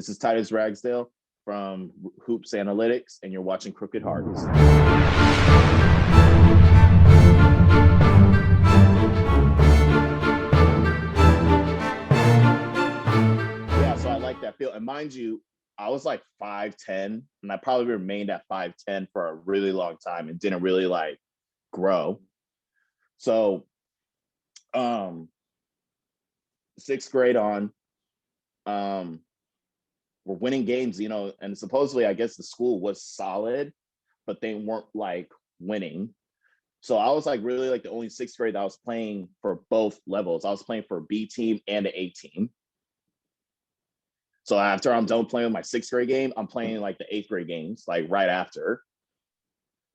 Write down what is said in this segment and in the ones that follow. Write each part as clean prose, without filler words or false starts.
This is Titus Ragsdale from Hoops Analytics, and you're watching Crooked Hearts. Yeah, so I like that feel. And mind you, I was like 5'10", and I probably remained at 5'10" for a really long time and didn't really like grow. So sixth grade on, we're winning games, and supposedly I guess the school was solid, but they weren't like winning. So I was like really like the only sixth grade that I was playing for both levels. I was playing for a B team and an A team. So after I'm done playing my sixth grade game, I'm playing like the eighth grade games, like right after.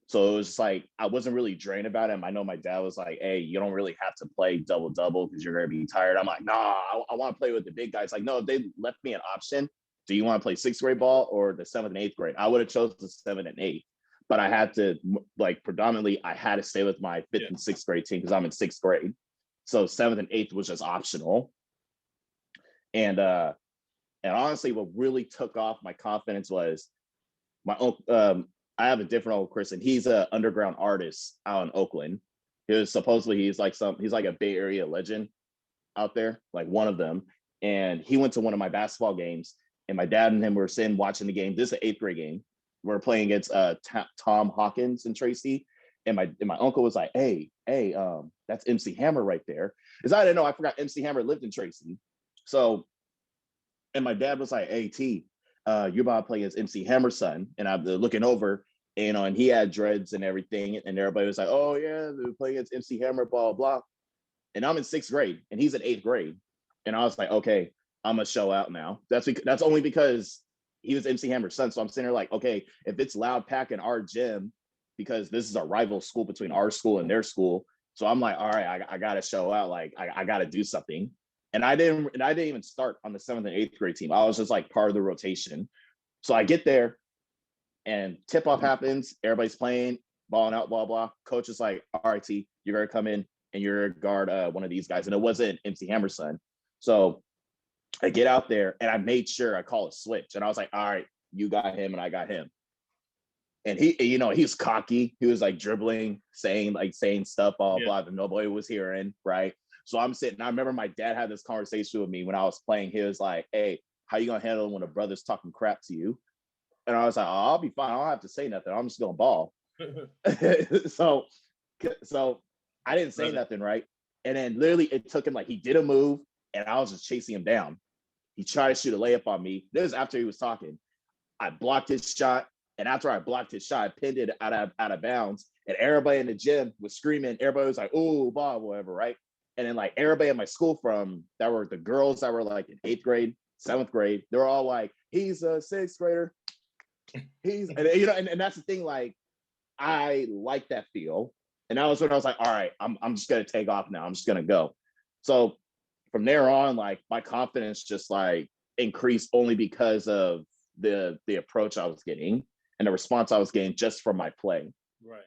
So it was just like, I wasn't really drained about it. I know my dad was like, hey, you don't really have to play double because you're going to be tired. I'm like, nah, I want to play with the big guys. Like, no, if they left me an option, do you want to play sixth grade ball or the seventh and eighth grade? I would have chosen the seventh and eighth, but I had to predominantly, I had to stay with my fifth and sixth grade team because I'm in sixth grade. So seventh and eighth was just optional. And honestly, what really took off my confidence was my own, I have a different old Chris, and he's an underground artist out in Oakland. He's like a Bay Area legend out there, like one of them. And he went to one of my basketball games, and my dad and him were sitting watching the game. This is an eighth grade game. We're playing against Tom Hawkins and Tracy. And my uncle was like, hey, that's MC Hammer right there. Because I didn't know, I forgot MC Hammer lived in Tracy. So, and my dad was like, hey, T, you're about to play against MC Hammer's son. And I'm looking over, and he had dreads and everything. And everybody was like, oh, yeah, they're playing against MC Hammer, blah, blah. And I'm in sixth grade, and he's in eighth grade. And I was like, okay, I'm going to show out now. That's only because he was MC Hammer's son. So I'm sitting there like, okay, if it's loud pack in our gym, because this is a rival school between our school and their school. So I'm like, all right, I got to show out. Like, I got to do something. And I didn't even start on the seventh and eighth grade team. I was just like part of the rotation. So I get there, and tip-off happens. Everybody's playing, balling out, blah, blah. Coach is like, all right, T, you're going to come in and you're going to guard one of these guys. And it wasn't MC Hammer's son. So I get out there, and I made sure I call a switch. And I was like, all right, you got him and I got him. And he was cocky. He was like dribbling, saying stuff, blah, blah, that nobody was hearing, right? So I'm sitting, I remember my dad had this conversation with me when I was playing. He was like, hey, how you going to handle it when a brother's talking crap to you? And I was like, oh, I'll be fine. I don't have to say nothing. I'm just going to ball. so I didn't say nothing, right? And then literally it took him, like, he did a move, and I was just chasing him down. He tried to shoot a layup on me. This is after he was talking. I blocked his shot. And after I blocked his shot, I pinned it out of bounds. And everybody in the gym was screaming. Everybody was like, oh, blah, whatever, right? And then like everybody at my school that were the girls that were like in eighth grade, seventh grade, they were all like, he's a sixth grader. And that's the thing, like, I like that feel. And that was when I was like, all right, I'm just gonna take off now. I'm just gonna go. So from there on, like, my confidence just like increased only because of the approach I was getting and the response I was getting just from my play. Right.